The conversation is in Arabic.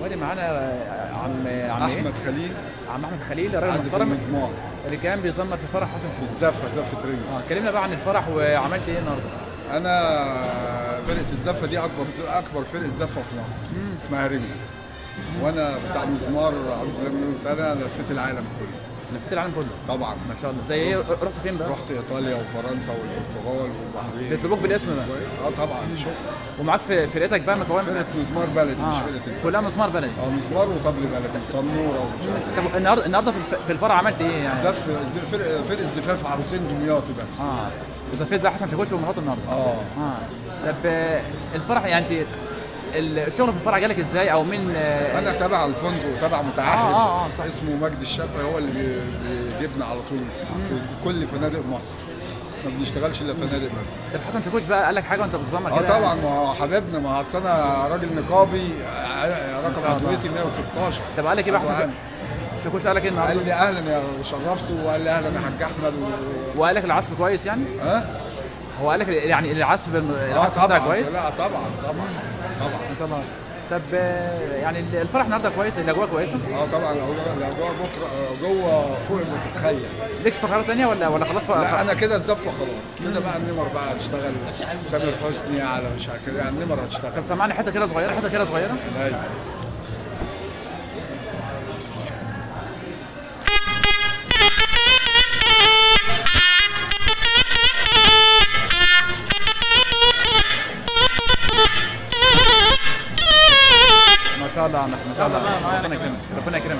وادي معانا عم ايه؟ احمد خليل عم احمد خليل، راجل عازف محترم المزمار اللي كان بيزمر في فرح حسن شاكوش. بالزفه رنج. كلمنا بقى عن الفرح وعملت ايه النهارده؟ انا فرقه الزفه دي اكبر فرقه زفه في مصر، اسمها رنج. وانا بتاع مزمار، اعوذ بالله من الشيطان الرجيم. انا لفيت العالم كله لفيت العالم كله طبعا. ما شاء الله. زي ايه؟ رحت فين بقى؟ رحت ايطاليا وفرنسا والبرتغال والبحرين. بيطلبوك بالاسم بقى؟ طبعا شغل. ومعاك في فرقتك بقى مكون؟ فرقه مزمار بلدي مش فرقه الزفة. كلها مسمار بلدي. مزمار وطبل بلدي تنوره ومش عارف. طب النهارده في الفرح عملت ايه يعني؟ فرقه زفاف عروسين دمياطي بس. وزفيت بقى حسن شاكوش ومراته النهارده. طب الفرح يعني انت الشغل في الفرع جالك ازاي او مين؟ انا تبع الفندق، تبع متعهد صح. اسمه مجدي الشافعي، هو اللي بيجيبنا على طول في كل فنادق مصر. ما بنشتغلش الا فنادق بس. طب حسن شاكوش بقى قال لك حاجه وانت بتزمر كده؟ طبعا، ما هو حبيبنا، ما هو اصل انا راجل نقابي، رقم عضويتي 116. طب قال لك ايه بقى حسن شاكوش؟ قال لك ايه النهارده؟ قال لي اهلا يا شرفته، وقال لي اهلا يا حاج احمد وقال لك العزف كويس يعني؟ هو قال لك يعني العزف طبعا بتاعك كويس؟ لا طبعا ما شاء الله. طب يعني الفرح النهارده كويس، الاجواء كويسه؟ طبعا الاجواء بكره جوه فوق ما تتخيل. ليك فقرات ثانيه ولا خلاص؟ لا انا كده الزفه خلاص كده بقى. النمر بقى هتشتغل، تامر حسني على مش كده يعني. النمر هتشتغل. طب سمعني حته كده صغيره، ايوه. ما شاء الله يا عم، ما شاء الله. ربنا يكرمك.